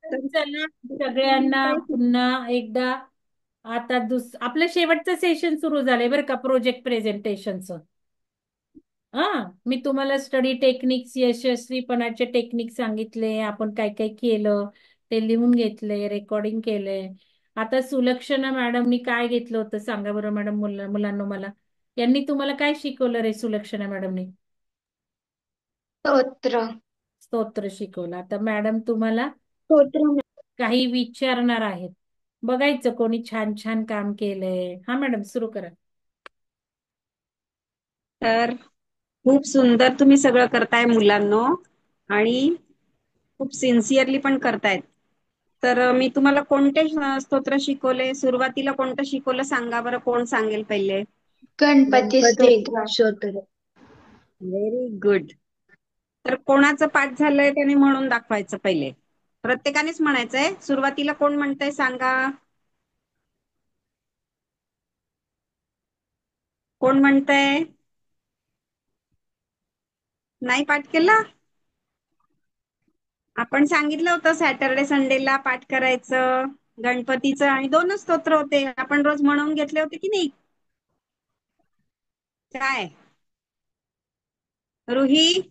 तर चला सगळ्यांना काही पुन्हा एकदा आता आपलं शेवटचं सेशन सुरू झालंय बरं का, प्रोजेक्ट प्रेझेंटेशनचं. हा, मी तुम्हाला स्टडी टेक्निक्स, यशस्वीपणाचे टेक्निक सांगितले, आपण काय काय केलं ते लिहून घेतले, रेकॉर्डिंग केलंय. आता सुलक्षणा मॅडमनी काय घेतलं होतं सांगा बरं मॅडम, मुलांना मला यांनी तुम्हाला काय शिकवलं रे सुलक्षणा मॅडमनी? स्तोत्र. स्तोत्र शिकवलं. आता मॅडम तुम्हाला स्तोत्र. काही विचारणार आहेत, बघायचं कोणी छान छान काम केलंय. हा मॅडम सुरू करा. तर खूप सुंदर तुम्ही सगळं करताय मुलांनो, आणि खूप सिन्सिअरली पण करतायत. तर मी तुम्हाला कोणते स्तोत्र शिकवले? सुरुवातीला कोणतं शिकवलं सांगा बरं, कोण सांगेल पहिले? गणपती गणपती स्तोत्र. Very good. तर कोणाचं पाठ झालंय त्याने म्हणून दाखवायचं पहिले. प्रत्येकानेच म्हणायचंय. सुरुवातीला कोण म्हणतंय सांगा? कोण म्हणतंय? नाही पाठ केला? आपण सांगितलं होतं सॅटर्डे संडेला पाठ करायचं गणपतीचं, आणि 2च स्तोत्र होते. आपण रोज म्हणून घेतले होते की नाही? काय रुही,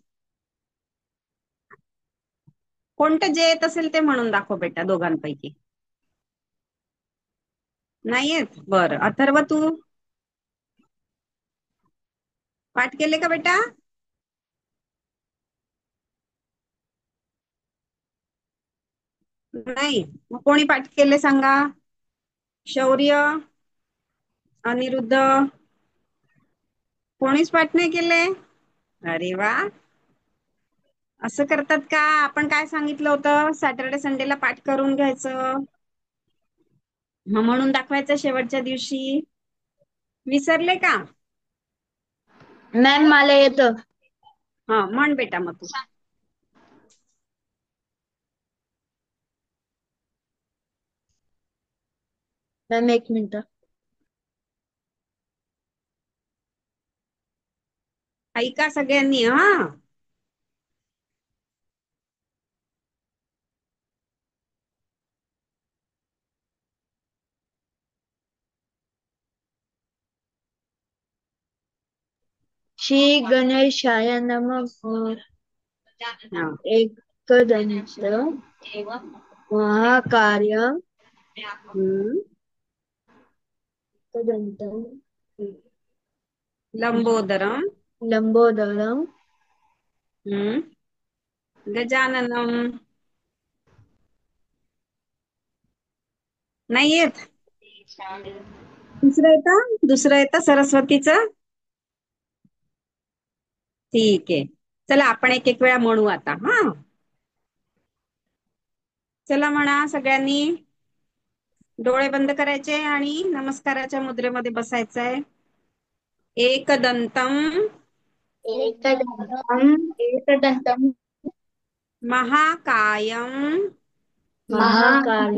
कोणतं जे येत असेल ते म्हणून दाखव बेटा दोघांपैकी. नाही येत? बरं. अथर्व, तू पाठ केले का बेटा? नाही. मग कोणी पाठ केले सांगा? शौर्य, अनिरुद्ध, कोणीच पाठ नाही केले? अरे वा, असं करतात का? आपण काय सांगितलं होतं? सॅटर्डे संडेला पाठ करून घ्यायचं, मग म्हणून दाखवायचं शेवटच्या दिवशी. विसरले का? मॅम मला येतं. हा, म्हण बेटा मग तू. मॅम एक मिनिट. ऐका सगळ्यांनी हा. श्री गणेशाय नमः. हा. एकदंत महाकार्य हम्म. एकदंतं लंबोदरम. लंबोदरम हम्म. गजाननम. नाही येत? दुसरं येतं सरस्वतीचं. ठीक आहे, चला आपण एक एक वेळा म्हणू आता. हा, चला म्हणा सगळ्यांनी. डोळे बंद करायचे आणि नमस्काराच्या मुद्रेमध्ये बसायचंय. एकदंतम एकदंतं महाकायम महाकाय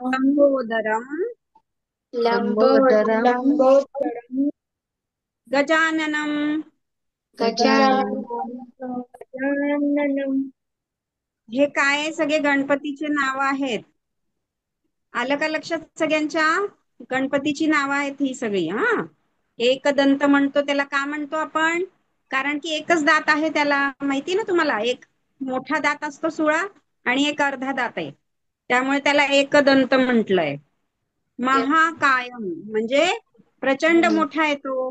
लंबोदरम लंबोदरम गजाननम. गजाननम. हे काय सगळे गणपतीचे नाव आहेत. आलं का लक्षात सगळ्यांच्या? गणपतीची नावं आहेत ही सगळी. हा, एकदंत म्हणतो त्याला, का म्हणतो आपण? कारण की एकच दात आहे त्याला, माहिती ना तुम्हाला. एक मोठा दात असतो सुळा आणि एक अर्धा दात आहे, त्यामुळे त्याला एकदंत म्हटलंय. महाकायम म्हणजे प्रचंड मोठा आहे तो,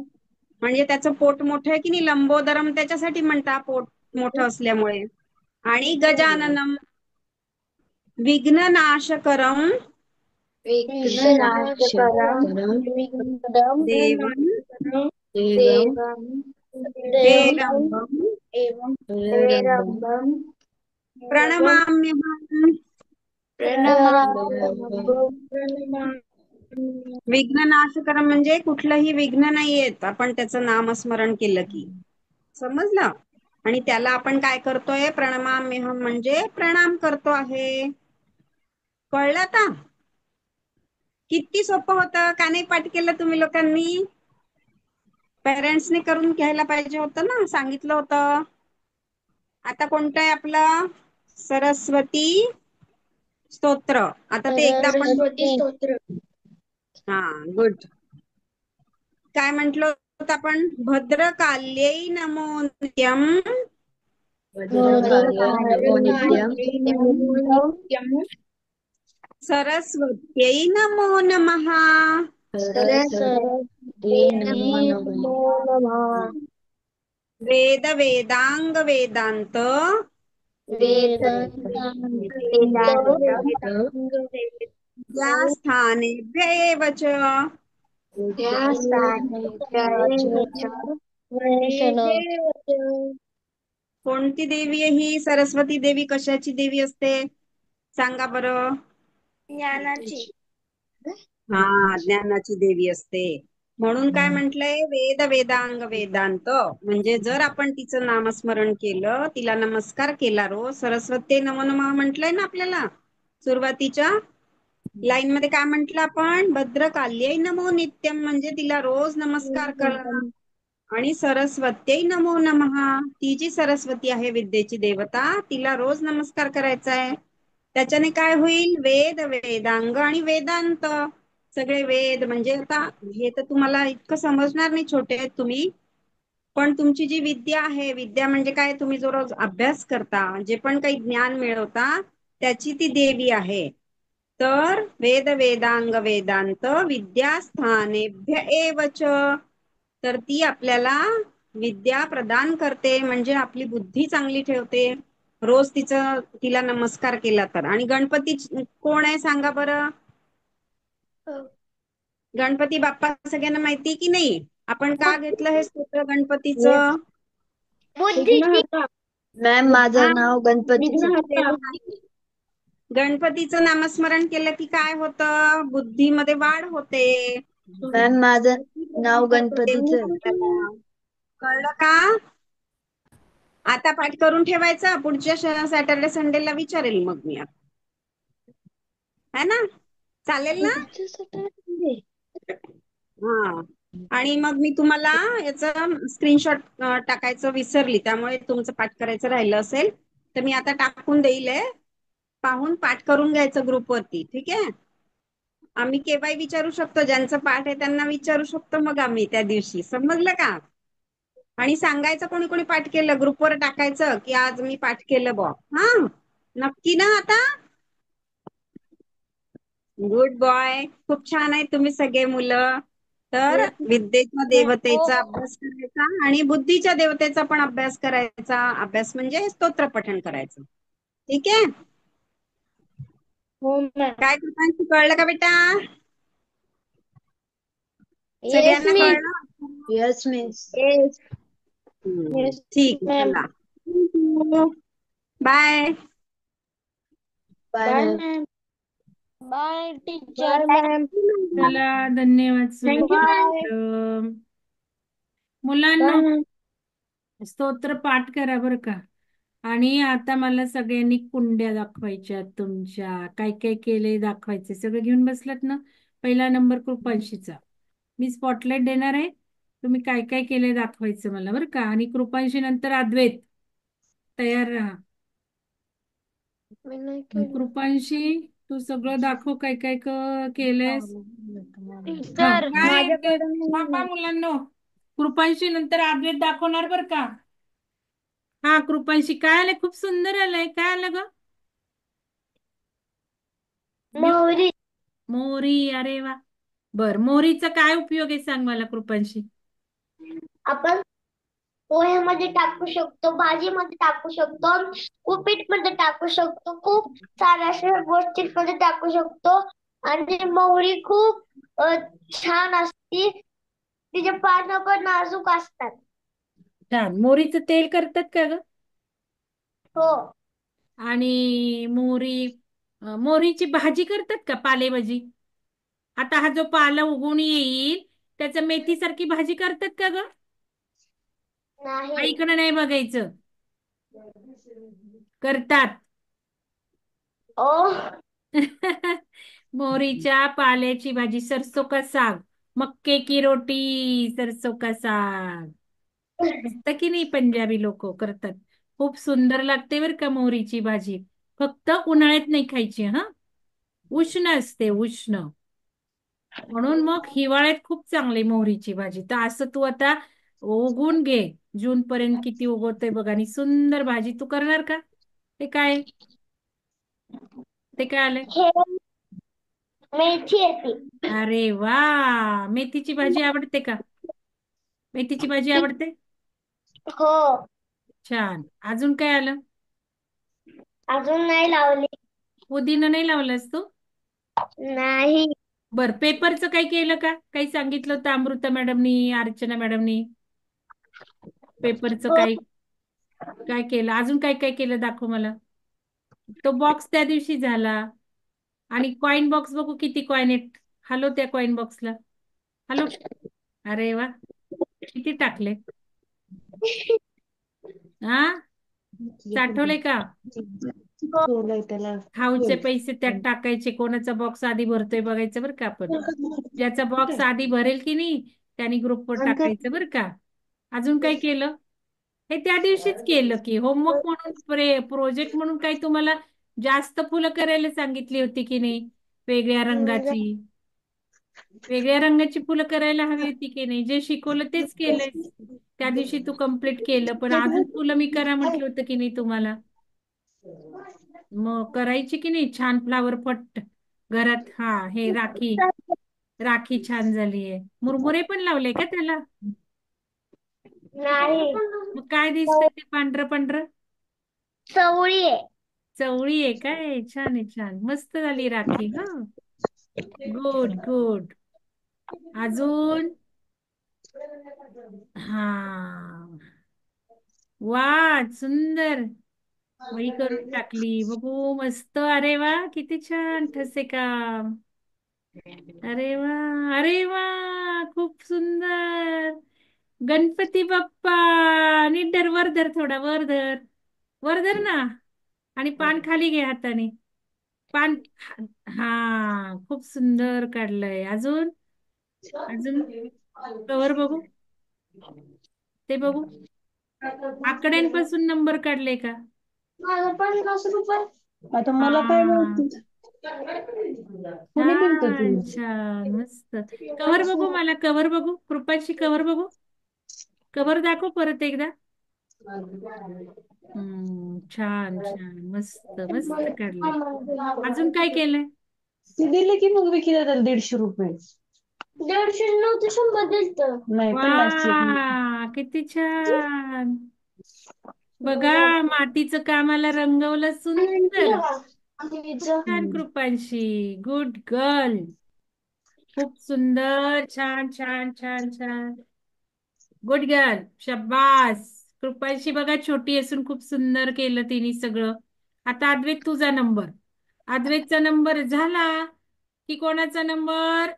म्हणजे त्याचं पोट मोठं आहे की नाही. लंबोदरम त्याच्यासाठी म्हणता, पोट मोठं असल्यामुळे. आणि गजाननम विघ्ननाशकरम विघ्ननाशकरम देवम देवम हेरंबम हेरंबम प्रणमाम्यहम्. प्रणमामि. विघ्ननाशकरम म्हणजे कुठलंही विघ्न नाही येत आपण त्याचं नामस्मरण केलं की, समजलं? आणि त्याला आपण काय करतोय? प्रणमाम्यहम् म्हणजे प्रणाम करतो आहे. कळलं आता? किती सोपं होतं, का नाही पाठ केलं तुम्ही लोकांनी? पेरेंट्सने करून घ्यायला पाहिजे होतं ना, सांगितलं होतं. आता कोणतं आहे आपलं? सरस्वती स्तोत्र. आता ते एकदा आपण सरस्वती स्तोत्र. हा गुड. काय म्हंटल होतं आपण? भद्रकाल्यै नमो नित्यम. भद्रकाली नमो नित्यं नित्यं. सरस्वत्यै नमो नमः. सरस्वती नमो नमः. वेद वेदांग वेदांत वेदांत वेदांत या स्थानेभ्य एव च. त्या कोणती देवी आहे ही? सरस्वती देवी कशाची देवी असते सांगा बरं? ज्ञानाची. हा, ज्ञानाची देवी असते. म्हणून काय म्हंटलंय? वेद वेदांग वेदांत. म्हणजे जर आपण तिचं नामस्मरण केलं, तिला नमस्कार केला रोज, सरस्वती नमो नमः म्हटलंय ना आपल्याला सुरुवातीच्या लाईन मध्ये. काय म्हंटल आपण? भद्रकाल्यै नमो नित्यम, म्हणजे तिला रोज नमस्कार करा. आणि सरस्वत्यै नमो नमः, ती जी सरस्वती आहे विद्येची देवता, तिला रोज नमस्कार करायचा आहे. त्याच्याने काय होईल? वेद वेदांग आणि वेदांत, सगळे वेद. म्हणजे आता हे तर तुम्हाला इतकं समजणार नाही, छोटे आहेत तुम्ही, पण तुमची जी विद्या आहे, विद्या म्हणजे काय? तुम्ही जो रोज अभ्यास करता, जे पण काही ज्ञान मिळवता, त्याची ती देवी आहे. तर वेद वेदांग वेदांत विद्यास्थानेभ्य एव च. तर ती आपल्याला विद्या प्रदान करते, म्हणजे आपली बुद्धी चांगली ठेवते रोज तिला नमस्कार केला तर. आणि गणपती कोण आहे सांगा बरं? गणपती बाप्पा सगळ्यांना माहिती की नाही? आपण का घेतलं हे स्तोत्र गणपतीचं? मॅम, माझं नाव गणपतीच. गणपतीचं नामस्मरण केलं की काय होतं? बुद्धीमध्ये वाढ होते. मॅम, माझं नाव गणपतीच. कळलं का? आता पाठ करून ठेवायचा, पुढच्या सॅटर्डे संडेला विचारेल मग मी. है ना? चालेल ना? हा. आणि मग मी तुम्हाला याचं स्क्रीनशॉट टाकायचं विसरली, त्यामुळे तुमचं पाठ करायचं राहिलं असेल तर मी आता टाकून देईल. पाहून पाठ करून घ्यायचं ग्रुपवरती, ठीक आहे? आम्ही केव्हाही विचारू शकतो, ज्यांचं पाठ आहे त्यांना विचारू शकतो मग आम्ही त्या दिवशी. समजलं का? आणि सांगायचं कोणी कोणी पाठ केलं, ग्रुपवर टाकायचं की आज मी पाठ केलं बॉ. हा, नक्की ना? आता गुड बॉय. खूप छान आहे तुम्ही सगळे मुलं. तर विद्येच्या देवतेचा अभ्यास करायचा आणि बुद्धीच्या देवतेचा पण अभ्यास करायचा. अभ्यास म्हणजे स्तोत्र पठण करायचं, ठीक आहे? हो मॅम. काय कृपांशी कळलं का बेटा? येस सगळ्यांना मिस. कळलं? Yes miss. ठीक आहे, मॅम. चला. Bye. Bye ma'am. Bye teacher. Ma'am. चला, धन्यवाद थँक्यू मॅम. सुमित. मुलांनो, स्तोत्र पाठ करा बरं का. आणि आता मला सगळ्यांनी कुंड्या दाखवायच्या तुमच्या. काय काय केले दाखवायचे. सगळं घेऊन बसलात ना? पहिला नंबर कृपांशीचा. मी स्पॉटलाइट देणार आहे, तुम्ही काय काय केले दाखवायचं मला बरं का. आणि कृपांशी नंतर अद्वैत. तयार राहा. कृपांशी, तू सगळं दाखव काय काय केलंयस. हा, टीचर, काय माझ्याकडे मुलांनो, कृपांशी नंतर अद्वैत दाखवणार बरं का. हा, कृपांशी काय आलंय? खूप सुंदर आलंय. काय आलं ग? मोहरी. मोहरी. अरे वा. बर, मोहरीचा काय उपयोग आहे सांग मला कृपांशी. आपण पोह्यामध्ये टाकू शकतो, भाजीमध्ये टाकू शकतो, उपीटमध्ये टाकू शकतो, खूप साऱ्या अशा गोष्टींमध्ये टाकू शकतो. आणि मोहरी खूप छान असती. तिचे पानं पण नाजूक असतात. छान. मोहरीचं तेल करतात का ग? हो. आणि मोहरीची भाजी करतात का? पालेभाजी. आता हा जो पाला उगवून येईल त्याचं मेथीसारखी भाजी करतात का ग? नाही. इकडं नाही बघायचं. करतात. ओ. मोहरीच्या पाल्याची भाजी. सरसों का साग, मक्के की रोटी, सरसों का साग. असतं की नाही? पंजाबी लोक करतात. खूप सुंदर लागते बरं का मोहरीची भाजी. फक्त उन्हाळ्यात नाही खायची हा. उष्ण असते, उष्ण. म्हणून मग हिवाळ्यात खूप चांगली मोहरीची भाजी. तर असं तू आता उगवून घे. जून पर्यंत किती उगवतंय बघ, आणि सुंदर भाजी तू करणार का? ते काय? ते काय आलंय? हे मेथी येते. अरे वा, मेथीची भाजी आवडते का? मेथीची भाजी आवडते. हो. छान. अजून काय आलं? अजून नाही लावली. पुदिना नाही लावलास तू? नाही. बर, पेपरचं काही केलं का? काही सांगितलं होतं अमृता मॅडमनी, अर्चना मॅडमनी? पेपरचं हो. काय काय केलं? अजून काय काय केलं दाखव मला. तो बॉक्स त्या दिवशी झाला. आणि कॉइन बॉक्स बघू किती कॉइन आहेत. हॅलो, त्या कॉइन बॉक्सला हॅलो. अरे वा, किती टाकले? हा, साठवले का? ठेवलंय त्याला. खाऊचे पैसे त्यात टाकायचे. कोणाचा बॉक्स आधी भरतोय बघायचं बरं का आपण. ज्याचा बॉक्स आधी भरेल की नाही त्यांनी ग्रुपवर टाकायचं बरं का. अजून काय केलं? हे त्या दिवशीच केलं की होमवर्क म्हणून, प्रोजेक्ट म्हणून काही तुम्हाला जास्त फुलं करायला सांगितली होती की नाही? वेगळ्या रंगाची, वेगळ्या रंगाची फुलं करायला हवी होती की नाही? जे शिकवलं तेच केलंय. त्या दिवशी तू कंप्लीट केलं, पण अजून फुलं मी करा म्हटलं होतं की नाही तुम्हाला? मग करायची की नाही छान फ्लावर पट घरात? हा, हे राखी, राखी छान झालीये. मुरमुरे पण लावले का त्याला? नाही. मग काय दिसतंय ते पांढरं पांढरं? चवळी आहे. चवळी आहे काय? छान आहे, छान मस्त झाली राखी. हा, गुड गुड. अजून? हा, वा, सुंदर. वही करून टाकली बघू, मस्त. अरे वा, किती छान ठसे काम. अरे वा, अरे वा, खूप सुंदर. गणपती बाप्पा. नीट धर, वर धर, थोडा वर धर, वर धर ना. आणि पान खाली घे हाताने. पान. हा, खूप सुंदर काढलंय. अजून? अजून कवर बघू, ते बघू. आकड्यांपासून नंबर काढले का? माझं 50 रुपये. आता मला काय हा, माहिती. कुणी दिलत छान तुला? छान, मस्त. कवर बघू, मला कवर बघू, कृपाची कवर बघू. कवर दाखव परत एकदा. छान छान, मस्त मस्त काढलंय. अजून काय केलंय? ती दिली की मग विकी दादाला 150 रुपये. 150 नव्हतं, 100 दिलत. नाही, पन्नासची एक. वा, किती छान. बघा, मातीचं कामाला रंगवलं सुंदर. खूप छान कृपांशी, गुड गर्ल. खूप सुंदर, छान छान छान छान, गुड गर्ल, शब्बास. कृपांशी बघा, छोटी असून खूप सुंदर केलं तिने सगळं. आता अद्वैत, तुझा नंबर. अद्वैतचा नंबर झाला की कोणाचा नंबर?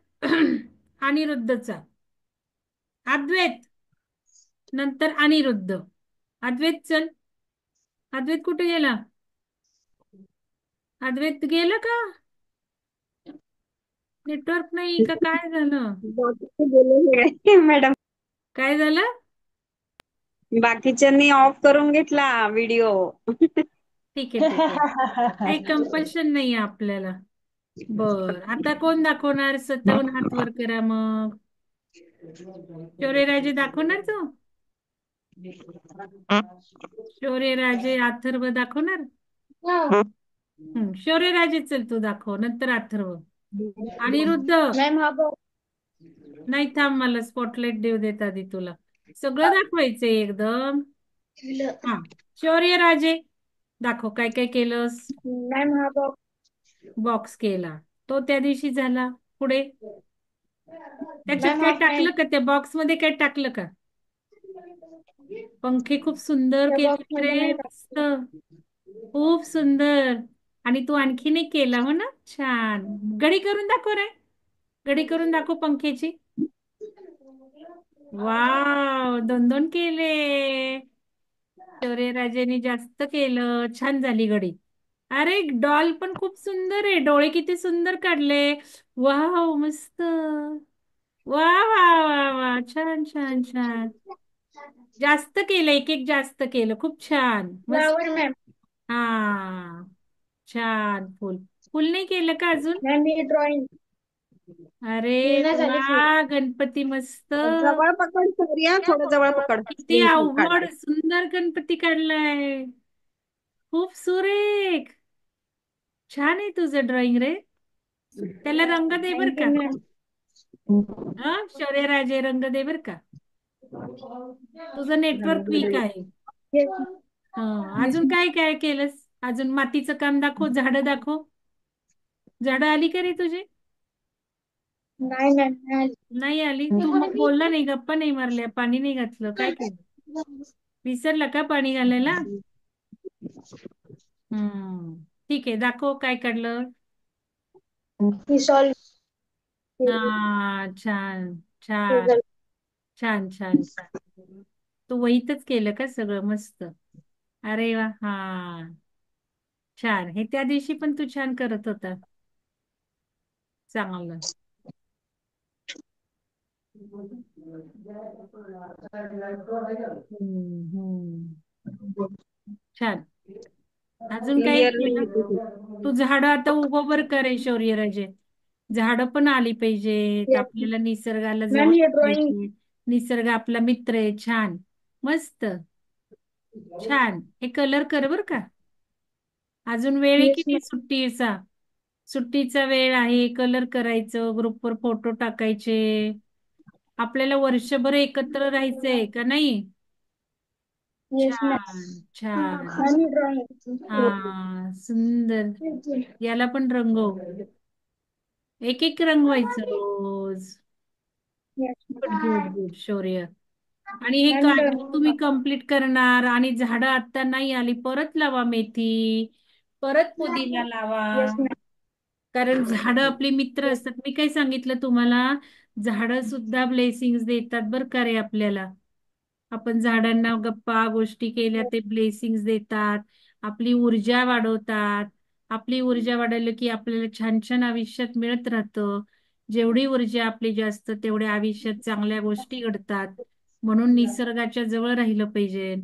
अनिरुद्धचा. अद्वैत नंतर अनिरुद्ध. अद्वैत चल. अद्वैत कुठे गेला? अद्वैत गेला का? नेटवर्क नाही का, काय झालं? मॅडम, काय झालं? बाकीच्यांनी ऑफ करून घेतला व्हिडिओ. ठीक आहे, ठीक आहे. काही कंपल्शन नाही आहे आपल्याला. बर, आता कोण दाखवणार? स्वतःहून हात वर करा मग. शौर्यराजे दाखवणार तू? शौर्यराजे, अथर्व दाखवणार? शौर्यराजे चल, तू दाखव, नंतर अथर्व. अनिरुद्ध. मॅम हा बघ. नाही, थांब, मला स्पॉटलाइट देऊ देत आधी तुला. सगळं दाखवायचंय एकदम. हा, शौर्यराजे दाखव, काय काय केलंस? मॅम हा बघ. बॉक्स केला, तो त्या दिवशी झाला. पुढे त्याच्यात मॅम काय हा टाकलं का? त्या बॉक्स मध्ये काय टाकलं का? पंखे खूप सुंदर त्या बॉक्स केले मध्ये रे, नाही मस्त, खूप सुंदर. आणि तू आणखीन एक केला हो ना, छान. घडी करून दाखव रे, घडी करून दाखव पंख्याची. वाव, दोन दोन केले. शौर्यराजेने जास्त केलं, छान झाली घडी. अरे, डॉल पण खूप सुंदर आहे, डोळे किती सुंदर काढले. वाव, मस्त. वा वा वा वा, छान छान छान. जास्त केलं, एक एक जास्त केलं. खूप छान, मस्त. Flower ma'am. हा, छान. फुल फुल नाही केलं का अजून? मॅम ही ड्रॉइंग अरे पूर्ण झाली फुल. वा, गणपती मस्त. जवळ पकड सूर्या, थोडं जवळ पकड किती स्क्रीन अवघड काढते. सुंदर गणपती काढलाय. खूप सुरेख. छान आहे तुझं ड्रॉइंग रे. त्याला रंग दे बर थँक्यू का. मॅम. हा, शौर्यराजे, रंग दे बर का. तुझं नेटवर्क वीक आहे. येस. अजून काय काय केलंस? अजून मातीचं काम दाखव, झाडं दाखव. झाडं आली का रे तुझी? नाही मॅम नाही. नाही आली. तू मग बोलला नाही, गप्पा नाही मारल्या, पाणी नाही घातलं, काय केलं? विसरला का पाणी घालायला? ठीक आहे, दाखव काय काढलं. ही सॉल्व. हा, छान छान छान छान छान. तू वहीतच केलं का सगळं? मस्त. अरे वा, हा, छान. हे त्या दिवशी पण तू छान करत होता. चांगलं. हम्म. छान. अजून काय क्लिअरली केलं? येते. तू झाडं आता उभं करे शौर्यराजे. झाडं पण आली पाहिजेत. आपल्याला निसर्गाला जवळ मॅम ही ड्रॉइंग. पाहिजे. निसर्ग आपला मित्र आहे. छान, मस्त, छान. हे कलर कर बर का. अजून वेळ आहे येस किती मॅम. सुट्टीचा? सुट्टीचा वेळ आहे. कलर करायचं, ग्रुपवर फोटो टाकायचे. आपल्याला वर्षभर एकत्र राहायचंय का नाही? Yes ma'am. छान छान. मॅम ही ड्रॉइंग. हा, सुंदर. याला पण रंगव. एक एक रंगवायचं रोज. येस गुड गुड गुड शौर्य. आणि हे मॅम काय तुम्ही डन. कंप्लीट करणार? आणि झाडं आता नाही आली, परत लावा मेथी, परत पुदिना लावा. Yes ma'am. कारण झाडं आपली मित्र असतात. मी काय सांगितलं तुम्हाला? झाडं सुद्धा ब्लेसिंग्स देतात बरं का रे आपल्याला. आपण झाडांना गप्पा गोष्टी केल्या, ते ब्लेसिंग्स देतात. आपली ऊर्जा वाढवतात. आपली ऊर्जा वाढवली की आपल्याला छान छान आयुष्यात मिळत राहतं. जेवढी ऊर्जा आपली जास्त, तेवढ्या आयुष्यात चांगल्या गोष्टी घडतात. म्हणून निसर्गाच्या जवळ राहिलं पाहिजे.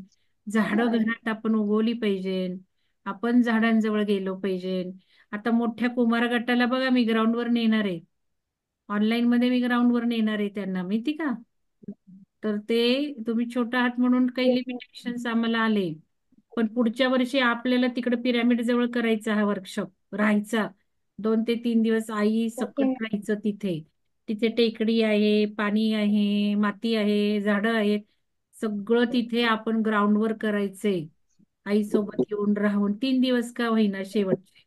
झाडं घरात आपण उगवली पाहिजे. आपण झाडांजवळ गेलो पाहिजे. आता मोठ्या कुमार गटाला बघा, मी ग्राउंडवर नेणार आहे. ऑनलाईन मध्ये मी ग्राउंडवर नेणार आहे त्यांना, माहिती का? तर ते, तुम्ही छोटा आहात म्हणून काही येस मॅम. लिमिटेशन्स आम्हाला आले. पण पुढच्या वर्षी आपल्याला तिकडे पिरॅमिड जवळ करायचा हा वर्कशॉप, राहायचा. 2 ते 3 दिवस आई ओके सकट राहायचं तिथे. तिथे टेकडी आहे, पाणी आहे, माती आहे, झाडं आहेत. सगळं तिथे आपण ग्राउंडवर करायचंय. आईसोबत येऊन राहून 3 दिवस का होईना शेवटचे.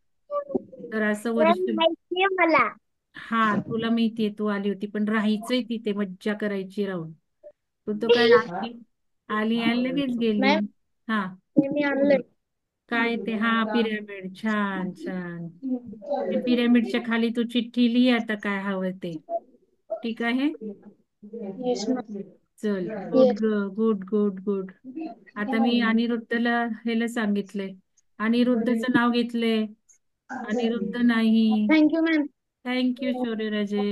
तर असं वर्ष. मॅम माहितीये मला. हा, तुला माहितीये, तू आली होती. पण राहायचंय तिथे, मज्जा करायची राहून. तू तो काय आली, आली आणि लगेच गेली. मॅम हा, हे मी आणलंय. काय ते? हा, पिरॅमिड. छान छान. ते पिरॅमिडच्या खाली तू चिठ्ठी लिही आता, काय हवं ते. ठीक आहे. Yes ma'am. चल, good yes. Good good good. आता मी अनिरुद्धला ह्याला सांगितलंय. अनिरुद्धचं नाव घेतलंय. अनिरुद्ध नाही. Thank you ma'am. थँक्यू शौर्यराजे.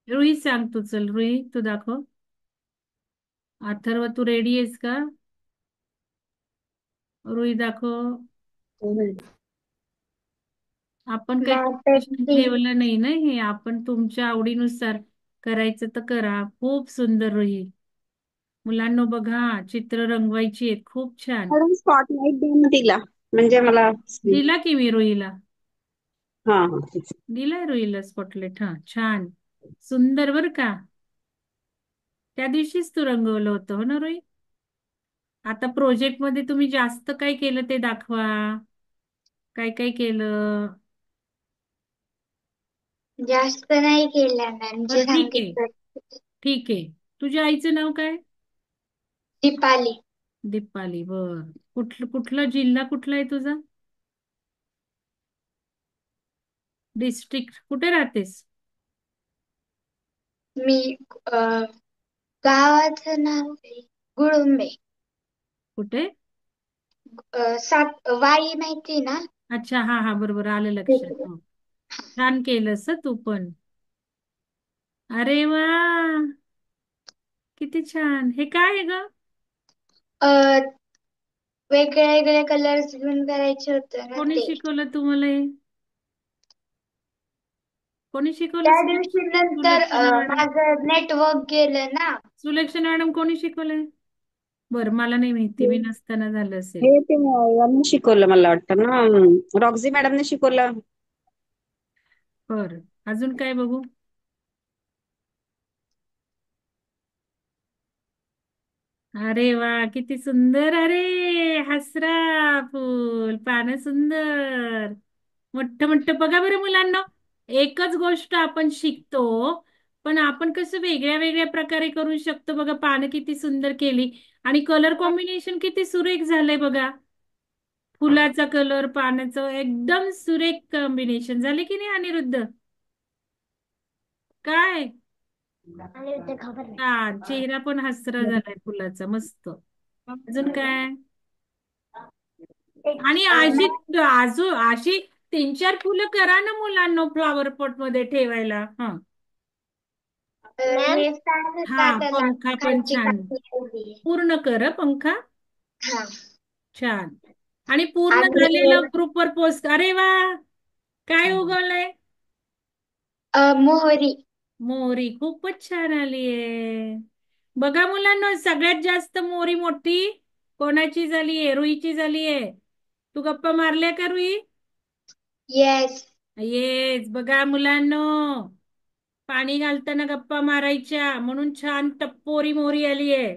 रुही सांग तू. चल रुही, तू दाखव. अथर्व, तू रेडी आहेस का? रुही दाखव. आपण काही कॉम्पिटिशन टेस्टिंग. ठेवलं नाही ना, हे आपण तुमच्या आवडीनुसार करायचं तर करा. खूप सुंदर रुही. मुलांना बघा, चित्र रंगवायची आहेत. खूप छान. मॅडम स्पॉटलाइट दे ना तिला, म्हणजे मला दिला की मी रुहीला. हा हा ठीक आहे. दिलाय रुईला स्पॉटलाइट. हा, छान, सुंदर बर का. त्या दिवशीच तू रंगवलं होतं, हो ना रुई? आता प्रोजेक्ट मध्ये तुम्ही जास्त काय केलं ते दाखवा. काय काय केलं? जास्त नाही केलं मॅम, जे बरं, ठीक आहे. सांगितलं. ठीक आहे. तुझ्या आईचं नाव काय? दीपाली. दीपाली. बर. कुठला जिल्हा कुठला आहे तुझा? डिस्ट्रिक्ट कुठे राहतेस? मी गावाचं नाव गुळुंबे. कुठे? वाई माहिती ना? अच्छा, हा हा, बरोबर, आलं लक्षात. हो. छान केलंस हं तू पण. अरे वा, किती छान. हे काय आहे ग? वेगळे वेगळे कलर्स घेऊन करायचे होते ना कोणी ते. शिकवलं तुम्हाला हे? कोणी शिकवलं? त्या दिवशी नंतर सुलक्षणा मॅडम. माझं नेटवर्क गेलं ना. सुलक्षणा मॅडम कोणी शिकवलंय? बरं, मला नाही माहिती, मी नसताना झालं असेल. हे ते यांनी शिकवलं मला वाटतं ना, रॉक्झी मॅडमने शिकवलं. बरं, अजून काय बघू? अरे वा, किती सुंदर! अरे, हसरा फुल, पानं सुंदर, मोठं मोठं. बघा बरं मुलांना, एकच गोष्ट आपण शिकतो, पण आपण कसं वेगळ्या वेगळ्या प्रकारे करू शकतो. बघा, पानं किती सुंदर केली आणि कलर कॉम्बिनेशन किती सुरेख झालंय बघा. फुलाचा कलर, पानाचं एकदम सुरेख कॉम्बिनेशन झाले की नाही अनिरुद्ध? काय? आणि ते खबर नाही. हा, चेहरा पण हसरा झालाय फुलाचा, मस्त. अजून काय? आणि अशी अशी 3-4 फुलं करा ना मुलांना फ्लॉवर पॉट मध्ये ठेवायला. हा हे stand हा, होता त्याला पंखा पण खालची छान. काठी. पूर्ण कर हं, पंखा हा. छान. आणि पूर्ण आणि झालेलं ग्रुपवर पोस्ट. अरे वा, काय उगवलंय? मोहरी. मोहरी खूपच छान आलीये. बघा मुलांना, सगळ्यात जास्त मोहरी मोठी कोणाची झालीये? रुईची झालीये. तू गप्पा मारल्या का रुई? येस. येस. बघा मुलांनो, पाणी घालताना गप्पा मारायच्या, म्हणून छान टप्पोरी मोहरी आलीये.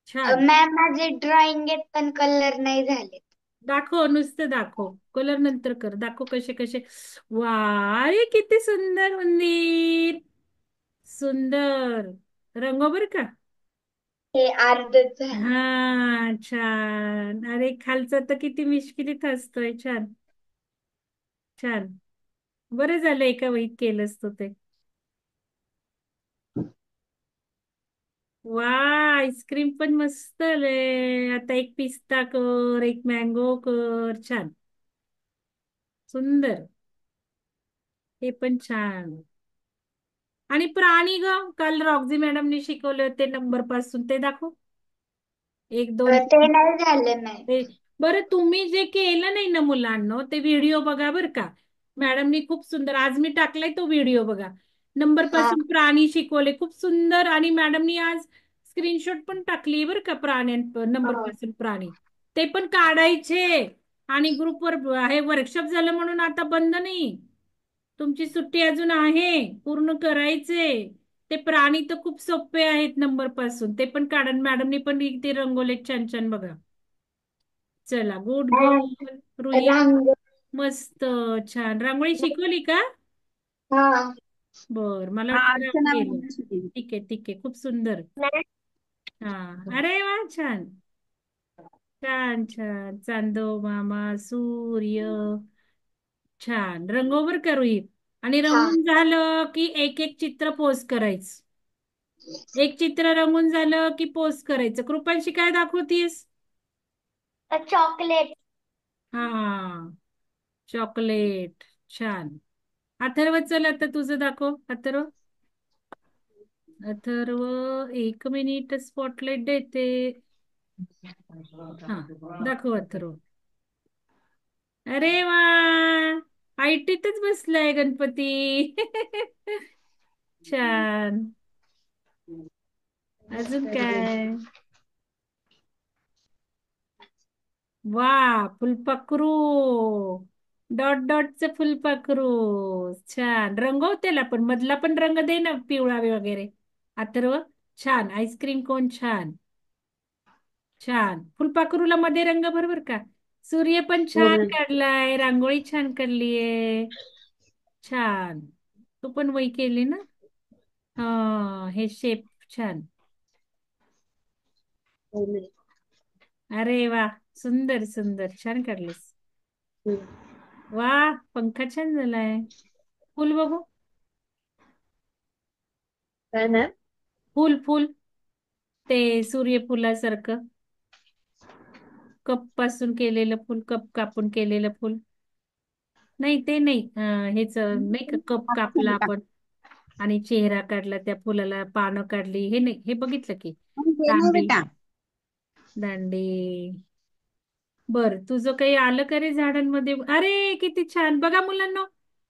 छान. मॅम माझे ड्रॉइंग आहेत पण कलर नाही झाले. दाखव, नुसतं दाखव, कलर नंतर कर. दाखव कसे कसे. वा, अरे किती सुंदर मंदिर, सुंदर रंग बर का. हे अर्धच झाले. हा, छान. अरे, खालचं तर किती मिश्किलीत असतोय. छान छान. बरं झालं एका वहीत केलंस तू ते. वा, आईस्क्रीम पण मस्त आलंय. आता एक पिस्ता कर, एक मँगो कर. छान, सुंदर. हे पण छान. आणि प्राणी ग, काल रॉक्झी मॅडमने शिकवले होते नंबर पासून, ते दाखव. 1 2 ते नाही झालं नाही. ते. बरं, तुम्ही जे केलं नाही ना मुलांना, ते व्हिडिओ बघा बर का. मॅडमनी खूप सुंदर, आज मी टाकलाय तो व्हिडिओ बघा. नंबर हा. पासून प्राणी शिकवले, खूप सुंदर. आणि मॅडमनी आज स्क्रीनशॉट पण टाकली बर का, नंबर हो. पासून प्राणी. ते पण काढायचे. आणि ग्रुपवर हे वर्कशॉप झालं म्हणून आता बंद नाही, तुमची सुट्टी अजून आहे, पूर्ण करायचे. ते प्राणी तर खूप सोपे आहेत नंबर पासून, ते पण काढा. मॅडमनी पण ते रंगवले छान छान बघा. चला, गुड गर्ल रुई. रांग. मस्त, छान. रांगोळी शिकवली का? हा. बर, मला हा, वाटलं राहून अर्चना गेलं. मॅडमने शिकवलं. ठीक आहे ठीक आहे, खूप सुंदर. नाही. हा, अरे वा, छान छान छान. चांदो मामा, सूर्य, छान. रंगोवर करूया. आणि हा. रंगून झालं की एक एक चित्र पोस्ट करायचं. एक चित्र रंगून झालं की पोस्ट करायचं. कृपांशी काय दाखवतीस? चॉकलेट. हा, चॉकलेट. छान. अथर्व, चल आता तुझं दाखव. अथर्व, अथर्व, 1 मिनिट, स्पॉटलाइट देते. हा, दाखव अथर्व. अरे वा, आयटीतच बसलाय गणपती. छान. अजून काय? वा, फुलपाखरू, डॉट डॉटचं फुलपाखरू. छान. रंगव त्याला पण, मधला पण रंग दे ना, पिवळा वगैरे. अथर्व, छान. आईस्क्रीम कोण, छान छान. फुलपाखरूला मध्ये रंग बरोबर का. सूर्य पण छान काढलाय, रांगोळी छान काढलीये. छान. तू पण वही केली ना. हा, हे शेप छान. अरे वा, सुंदर सुंदर, छान काढलेस. वा, पंखा छान झालाय. फुल बघू. काय नाही. फुल फुल, ते सूर्यफुलासारखं, कप पासून केलेलं फुल, कप कापून केलेलं फुल. नाही ते नाही, हेच नाही का, कप कापला आपण आणि चेहरा काढला, त्या फुलाला पानं काढली, हे नाही, हे बघितलं की. ते नाही तांबी. बेटा, दांडी. बर, तुझं काही आलं का रे झाडांमध्ये? अरे किती छान! बघा मुलांना,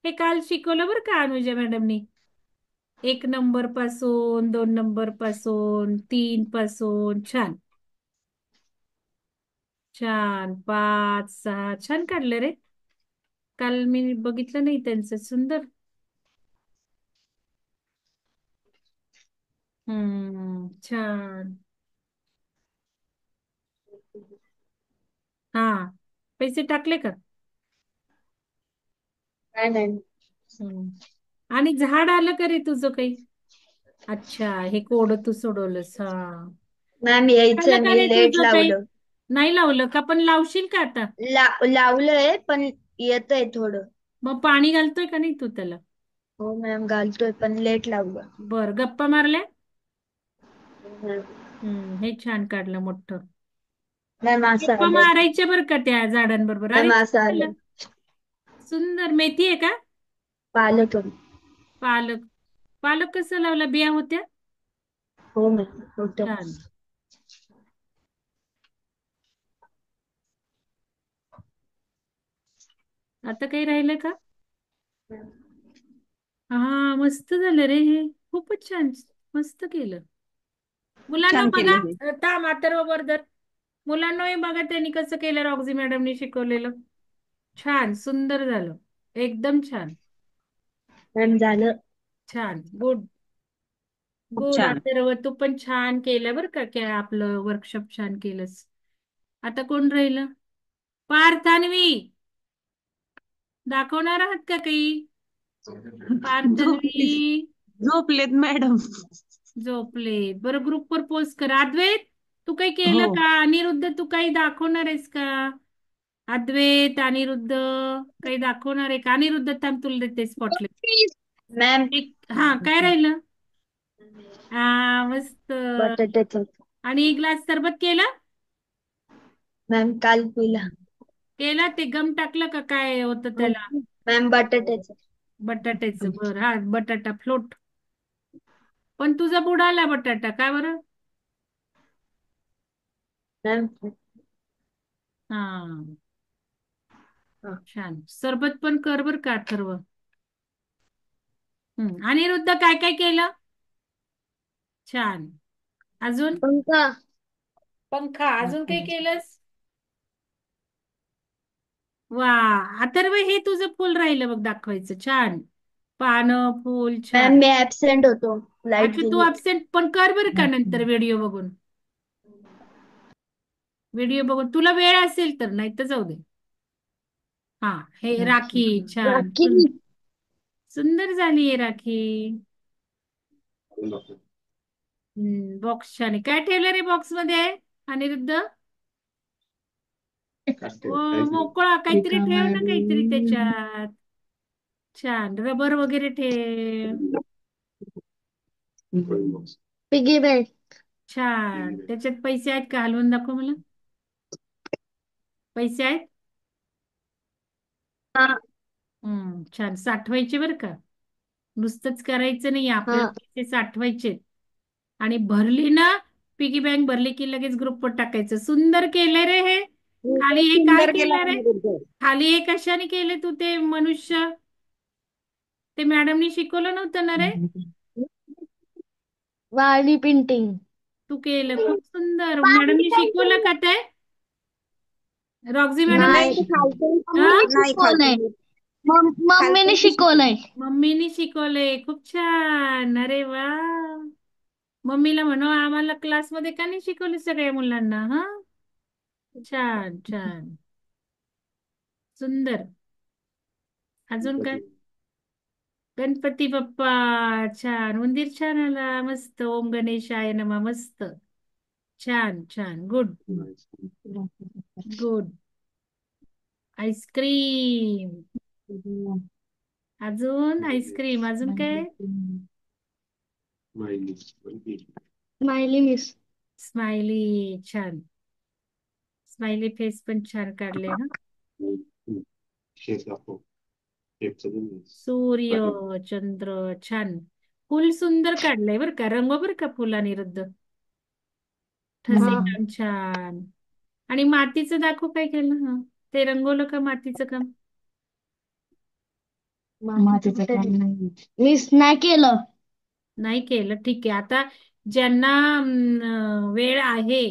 हे काल शिकवलं बरं का अनुजा मॅडमनी. 1 नंबर पासून, 2 नंबर पासून, 3 पासून. छान छान. 5, 6 छान काढलं रे. काल मी बघितलं नाही त्यांचं. सुंदर. छान. हा, पैसे टाकले का? नाही नाही हम्म. आणि झाड आलं का रे तुझं काही? अच्छा, हे कोड तू सोडवलंस. हा, मॅम, आलं यायचं का मी रे लेट तुझं काही? लावलं. नाही लावलं का? पण लावशील का आता? लावलंय पण येतंय थोडं. मग पाणी घालतोय का नाही तू त्याला? हो मॅम, घालतोय पण लेट लावलं. बर, गप्पा मारल्या? मॅम, हे छान काढलं मोठं. मॅम असं गप्पा आलं. मारायच्या बरं का त्या झाडांबरोबर. अरे मॅम असं छान आलं. झालं. सुंदर. मेथी आहे का? पालक. पालक. पालक कसं लावला? बिया होत्या? हो मॅम, होतं. छान. आता काही राहिलं का? हा, मस्त झालं रे हे. खूपच छान. मस्त केलं. मुलांना छान बघा. केलं हे. थांब, अथर्व बर्दर. मुलांना हे बघा त्यांनी कसं केलं, रॉक्झी मॅडमनी शिकवलेलं. छान, सुंदर झालं. एकदम छान. मॅम झालं. छान. गुड. खूप गुड छान. अथर्व, तू पण छान केलं बरं का. काय आपलं वर्कशॉप छान केलंस. आता कोण राहिलं? पार्थान्वी. दाखवणार आहात का काही? पार्थान्वी. झोपलेत झोपलेत मॅडम. झोपले. बरं, ग्रुपवर पोस्ट कर. अद्वैत, तू काही केलं हो. का? अनिरुद्ध, तू काही दाखवणार आहेस का? अद्वैत, अनिरुद्ध काही दाखवणार आहे का? अनिरुद्ध, थांब तुला देते स्पॉटलाइट. मॅम, हा, काय राहिलं? हा, मस्त. बटाट्याचं. आणि एक ग्लास सरबत केला? मॅम, काल पिला. केला. ते गम टाकलं का? काय होतं त्याला? मॅम, बटाट्याचं. बटाट्याचं. बरं, हा, बटाटा फ्लोट. पण तुझा बुडाला बटाटा, काय बरं? मॅम, हा, हा. छान. सरबत पण कर बर का अथर्व. अनिरुद्ध, काय काय केलं? छान. अजून? पंखा. पंखा. अजून काही केलंस? वा, अथर्व, हे तुझं फुल राहिलं बघ दाखवायचं. छान. पानं, फुल. मॅम, छान. मी ऍबसेंट होतो. लाईट अच्छा, तू गेली. अब्सेंट पण कर बरं का नंतर व्हिडिओ बघून. व्हिडिओ बघून तुला वेळ असेल तर, नाही तर जाऊ दे. हा, हे राखी. छान. राखी. सुंदर झाली आहे राखी. बॉक्स छान आहे. काय ठेवलं रे बॉक्स मध्ये अनिरुद्ध? मोकळा काहीतरी ठेव ना, काहीतरी त्याच्यात. छान. रबर वगैरे ठेव. Piggy bank. छान. त्याच्यात पैसे आहेत का? हलवून दाखव मला. पैसे आहेत? हा. छान. साठवायचे बरं का. नुसतंच करायचं नाही, हा. आपल्याला पैसे साठवायचे. आणि भरली ना, पिगी बँक भरली की लगेच ग्रुपवर टाकायचं. सुंदर केलंय रे हे. खाली हे काय सुंदर केलं केलं रे? अनिरुद्ध. खाली हे कशाने केले तू? ते मनुष्य, ते मॅडमनी शिकवलं नव्हतं ना रे? वारली पेंटिंग. तू केलं. खूप सुंदर. मॅडमनी शिकवलं का ते? रॉक्झी मॅडमनी? नाही, ते खालचं हा, मम्मीने नाही, शिकवलंय. खालचं मम्मीने खालचं शिकवलं. शिकवलंय. मम्मीनी शिकवलंय. खूप छान. अरे वा. मम्मीला म्हणू, आम्हाला क्लासमध्ये का नाही शिकवलं सगळ्या मुलांना? हा, छान छान. सुंदर. अजून काय? गणपती बाप्पा. छान. उंदीर छान आला. मस्त. ओम गणेशाय नमः. मस्त. छान छान. Good good. आईस्क्रीम. अजून आईस्क्रीम. अजून काय? Smiley miss. स्माइली. छान. स्माइली फेस पण छान काढले हा. सूर्य, चंद्र. छान. फुल सुंदर काढलंय बरं का. रंग बरं का फुल अनिरुद्ध. ठसे हा. काम छान. आणि मातीचं दाखव काय केलं. हं. ते रंगवलं का मातीचं काम? मातीचं काम नाही. मीच नाही केलं. नाही केलं, ठीक आहे. आता ज्यांना वेळ आहे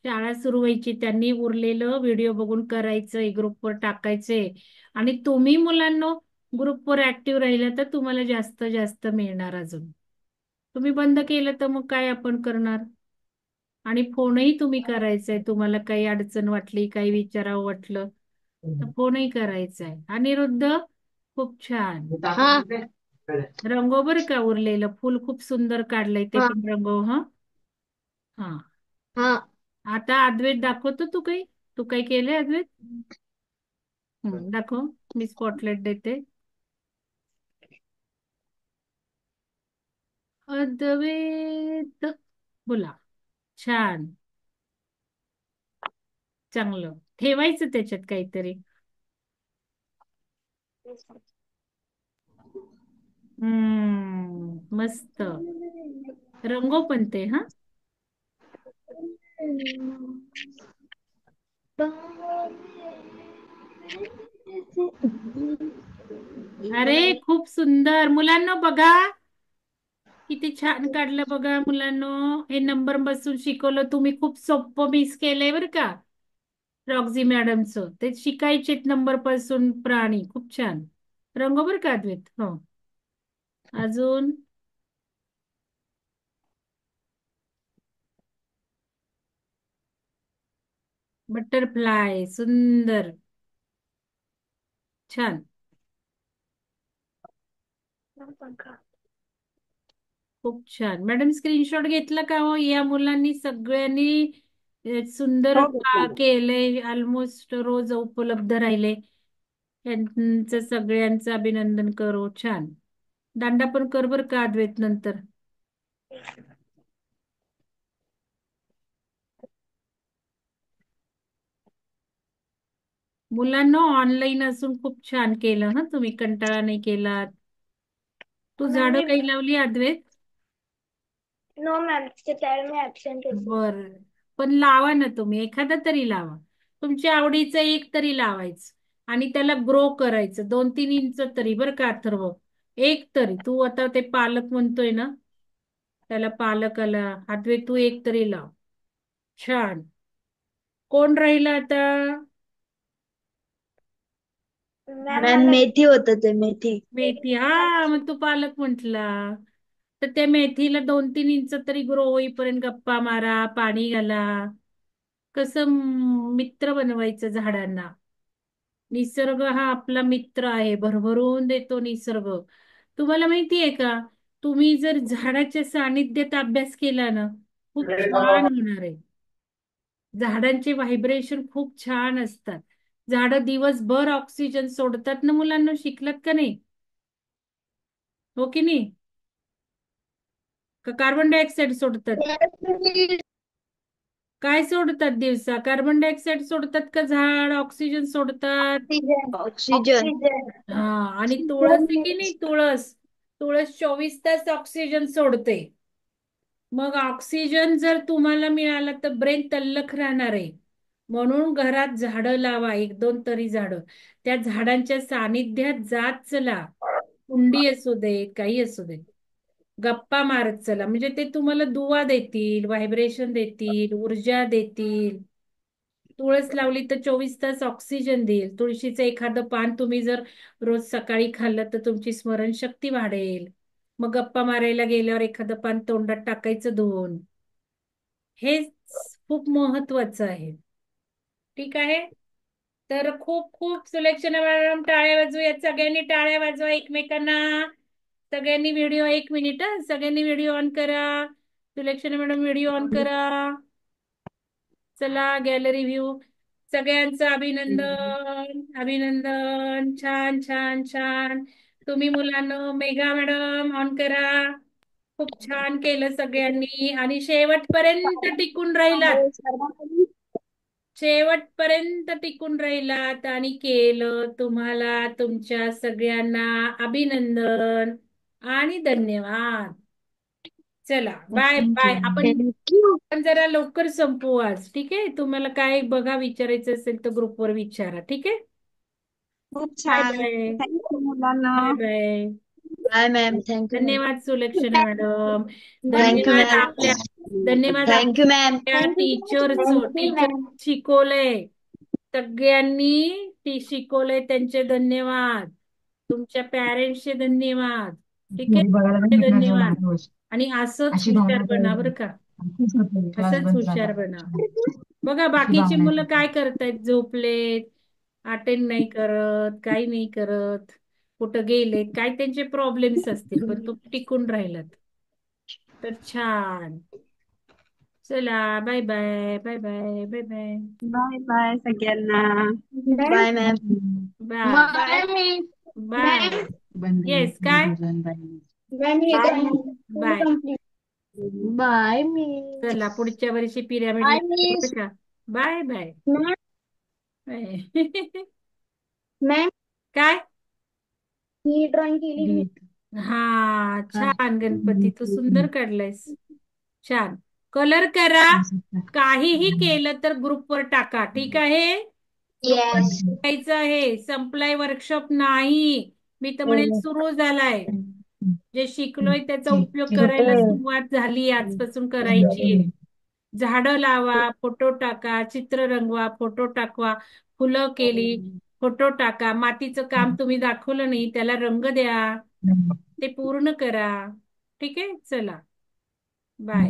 शाळा सुरू व्हायची त्यांनी उरलेलं व्हिडिओ बघून करायचंय, ग्रुपवर टाकायचंय. आणि तुम्ही मुलांना ग्रुपवर ऍक्टिव्ह राहिलं तर तुम्हाला जास्त जास्त मिळणार अजून. तुम्ही बंद केलं तर मग काय आपण करणार. आणि फोनही तुम्ही करायचाय, तुम्हाला काही अडचण वाटली, काही विचारावं वाटलं तर फोनही करायचा आहे. अनिरुद्ध खूप छान हा. रंगव बरं का. उरलेलं फुल खूप सुंदर काढलंय, ते हा. पण रंगव. हा हा. हा. आता अद्वैत दाखवतो. तू काही केलंय अद्वैत? दाखव. मी स्पॉटलाइट देते. अद्वैत बोला. छान, चांगलं ठेवायचं त्याच्यात काहीतरी. मस्त रंगव पण ते. हा अरे खूप सुंदर मुलांना बघा, किती छान काढलं बघा मुलांनो. हे नंबर बसून शिकवलं तुम्ही, खूप सोपं मिस केलंय बरं का. रॉक्झी मॅडमचं ते शिकायचे नंबर पासून प्राणी. खूप छान रंग बरं का अद्वैत. हो अजून बटरफ्लाय सुंदर, छान, खूप छान. मॅडम स्क्रीनशॉट घेतला का हो? या मुलांनी सगळ्यांनी सुंदर हो घेतलं. केलंय. ऑलमोस्ट रोज उपलब्ध राहिले. त्यांचं सगळ्यांचं अभिनंदन करू. छान. दांडा पण कर बर का अद्वैत नंतर. मुलांना ऑनलाईन असून खूप छान केलं हा तुम्ही, कंटाळा नाही केलात. तू झाडं काही लावली अद्वैत? नो मॅम, त्यावेळी मी ऍबसेंट होते. बर, पण लावा ना तुम्ही, एखादा तरी लावा. तुमच्या आवडीचं एक तरी लावायचं आणि त्याला ग्रो करायचं. 2-3 इंच तरी बरं का अथर्व. एक तरी. तू आता ते पालक म्हणतोय ना, त्याला पालकाला अद्वैत तू एक तरी लाव. छान. कोण राहिलं आता? मॅम मेथी होत ते, मेथी. मेथी. हा मग तू पालक म्हंटला. तर त्या मेथीला 2-3 इंच तरी ग्रो होईपर्यंत गप्पा मारा, पाणी घाला. कसं मित्र बनवायचं झाडांना. निसर्ग हा आपला मित्र आहे, भरभरून देतो निसर्ग. तुम्हाला माहितीये का, तुम्ही जर झाडाच्या सानिध्यात अभ्यास केला ना, खूप छान होणार आहे. झाडांचे व्हायब्रेशन खूप छान असतात. झाडं दिवसभर ऑक्सिजन सोडतात ना मुलांना, शिकलात का नाही? हो की नाही? का कार्बन डायऑक्साईड सोडतात? काय सोडतात दिवसा? कार्बन डायऑक्साईड सोडतात का झाड ऑक्सिजन सोडतात? ऑक्सिजन. हा. आणि तुळस आहे की नाही, तुळस, तुळस 24 तास ऑक्सिजन सोडते. मग ऑक्सिजन जर तुम्हाला मिळाला तर ब्रेन तल्लख राहणार आहे. म्हणून घरात झाडं लावा, 1-2 तरी झाडं. त्या झाडांच्या सानिध्यात जात चला. कुंडी असू देत, काही असू देत. गप्पा मारत चला, म्हणजे ते तुम्हाला दुवा देतील, व्हायब्रेशन देतील, ऊर्जा देतील. तुळस लावली तर 24 तास ऑक्सिजन देईल. तुळशीचं एखादं पान तुम्ही जर रोज सकाळी खाल्लं तर तुमची स्मरणशक्ती वाढेल. मग गप्पा मारायला गेल्यावर एखादं पान तोंडात टाकायचं धुवून. हे खूप महत्वाचं आहे. ठीक आहे. तर खूप खूप सुलक्षणा मॅडम, टाळ्या वाजवूयात. सगळ्यांनी टाळ्या वाजवा एकमेकांना. सगळ्यांनी व्हिडिओ, 1 मिनिट सगळ्यांनी व्हिडिओ ऑन करा. सुलक्षणा मॅडम व्हिडिओ ऑन करा. चला गॅलरी व्ह्यू. सगळ्यांचं अभिनंदन, अभिनंदन. छान छान छान. तुम्ही मुलांना, मेघा मॅडम ऑन करा. खूप छान केलं सगळ्यांनी आणि शेवटपर्यंत टिकून राहिलात. शेवटपर्यंत टिकून राहिलात आणि केलं. तुम्हाला तुमच्या सगळ्यांना अभिनंदन आणि धन्यवाद. चला बाय बाय. आपण जरा लवकर संपवू आज. ठीक आहे, तुम्हाला काय बघा विचारायचं असेल तर ग्रुपवर विचारा. ठीक आहे. खूप बाय छान. बाय. थँक्यू मुलांना. Bye bye. Bye ma'am. Thank you ma'am. धन्यवाद सुलक्षणा मॅडम. थँक्यू धन्यवाद मॅम. आपल्या धन्यवाद थँक्यू मॅम. आपल्या टीचर शिकवलंय सगळ्यांनी. ती शिकवलंय त्यांचे धन्यवाद. तुमच्या पॅरेंट्सचे धन्यवाद. ठीक आहे, धन्यवाद. आणि असंच हुशार बना बरं का, असंच हुशार बना. बघा बाकीची मुलं काय करतायत, झोपलेत, अटेंड नाही करत, काही नाही करत, कुठं गेलेत, काय त्यांचे प्रॉब्लेम्स असतील, पण तुम्ही टिकून राहिलात तर छान. चला bye bye bye bye bye bye bye bye सगळ्यांना. Bye ma'am. बाय मी बाय. येस काय बाय. बाय मी. चला पुढच्या वर्षी बाय पिरामिड का. Bye bye bye. मॅम काय ही ड्रॉइंग केली. हा छान गणपती, तू सुंदर काढलायस. छान. कलर करा. काहीही केलं तर ग्रुपवर टाका. ठीक आहे, ग्रुपवर येस. टाकायचं आहे. संपलाय वर्कशॉप नाही, मी तर म्हणेन सुरू झालाय. जे शिकलोय त्याचा उपयोग करायला सुरुवात झाली, आजपासून करायची आहे. झाडं लावा, फोटो टाका, चित्र रंगवा, फोटो टाकवा, फुलं केली, फोटो टाका. मातीचं काम तुम्ही दाखवलं नाही, त्याला रंग द्या, ते पूर्ण करा. ठीक आहे, चला बाय.